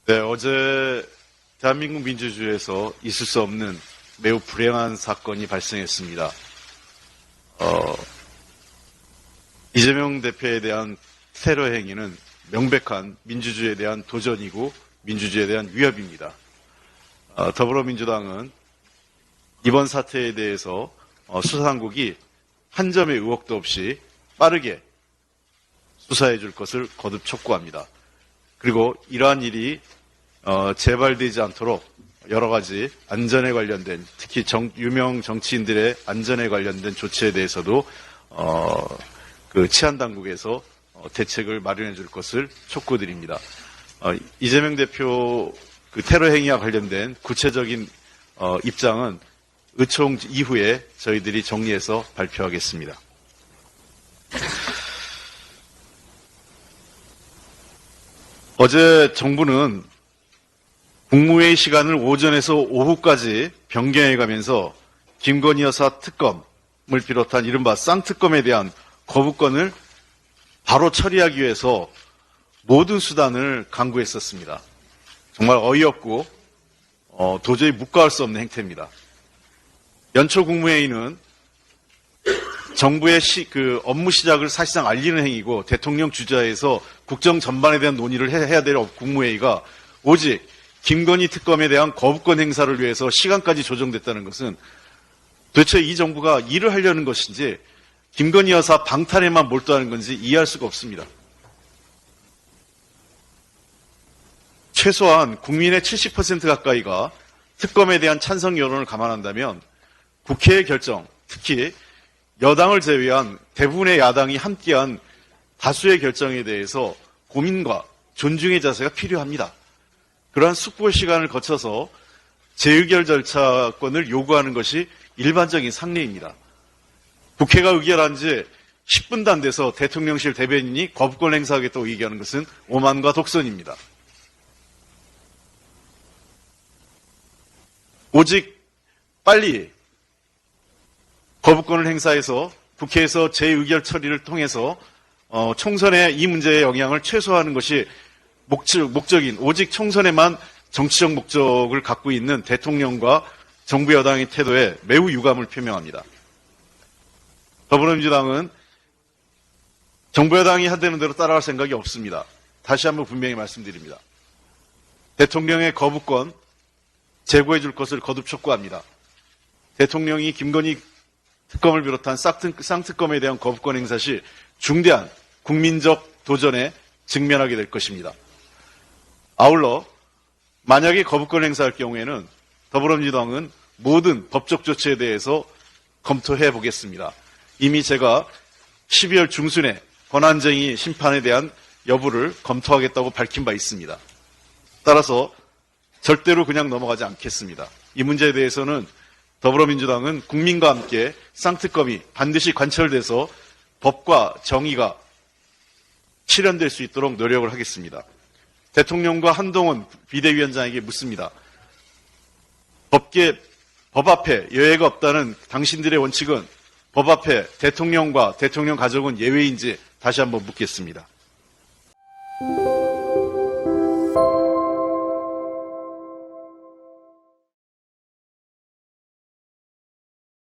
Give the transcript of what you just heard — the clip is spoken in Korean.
네, 어제 대한민국 민주주의에서 있을 수 없는 매우 불행한 사건이 발생했습니다. 이재명 대표에 대한 테러 행위는 명백한 민주주의에 대한 도전이고 민주주의에 대한 위협입니다. 더불어민주당은 이번 사태에 대해서 수사당국이 한 점의 의혹도 없이 빠르게 수사해 줄 것을 거듭 촉구합니다. 그리고 이러한 일이 재발되지 않도록 여러 가지 안전에 관련된, 특히 유명 정치인들의 안전에 관련된 조치에 대해서도 치안 당국에서 대책을 마련해 줄 것을 촉구드립니다. 이재명 대표 테러 행위와 관련된 구체적인 입장은 의총 이후에 저희들이 정리해서 발표하겠습니다. 어제 정부는 국무회의 시간을 오전에서 오후까지 변경해가면서 김건희 여사 특검을 비롯한 이른바 쌍특검에 대한 거부권을 바로 처리하기 위해서 모든 수단을 강구했었습니다. 정말 어이없고 도저히 묵과할 수 없는 행태입니다. 연초 국무회의는 정부의 업무 시작을 사실상 알리는 행위고 대통령 주재에서 국정 전반에 대한 논의를 해야 될 국무회의가 오직 김건희 특검에 대한 거부권 행사를 위해서 시간까지 조정됐다는 것은 도대체 이 정부가 일을 하려는 것인지 김건희 여사 방탄에만 몰두하는 건지 이해할 수가 없습니다. 최소한 국민의 70% 가까이가 특검에 대한 찬성 여론을 감안한다면 국회의 결정, 특히 여당을 제외한 대부분의 야당이 함께한 다수의 결정에 대해서 고민과 존중의 자세가 필요합니다. 그러한 숙고의 시간을 거쳐서 재의결 절차권을 요구하는 것이 일반적인 상례입니다. 국회가 의결한 지 10분도 안 돼서 대통령실 대변인이 거부권 행사하겠다고 얘기하는 것은 오만과 독선입니다. 오직 빨리 거부권을 행사해서 국회에서 재의결 처리를 통해서 총선에 이 문제의 영향을 최소화하는 것이 목적인, 오직 총선에만 정치적 목적을 갖고 있는 대통령과 정부 여당의 태도에 매우 유감을 표명합니다. 더불어민주당은 정부 여당이 하되는 대로 따라갈 생각이 없습니다. 다시 한번 분명히 말씀드립니다. 대통령의 거부권 제고해 줄 것을 거듭 촉구합니다. 대통령이 김건희 특검을 비롯한 쌍특검에 대한 거부권 행사 시 중대한 국민적 도전에 직면하게 될 것입니다. 아울러 만약에 거부권 행사할 경우에는 더불어민주당은 모든 법적 조치에 대해서 검토해 보겠습니다. 이미 제가 12월 중순에 권한쟁의 심판에 대한 여부를 검토하겠다고 밝힌 바 있습니다. 따라서 절대로 그냥 넘어가지 않겠습니다. 이 문제에 대해서는 더불어민주당은 국민과 함께 쌍특검이 반드시 관철돼서 법과 정의가 실현될 수 있도록 노력을 하겠습니다. 대통령과 한동훈 비대위원장에게 묻습니다. 법 앞에 예외가 없다는 당신들의 원칙은 법 앞에 대통령과 대통령 가족은 예외인지 다시 한번 묻겠습니다.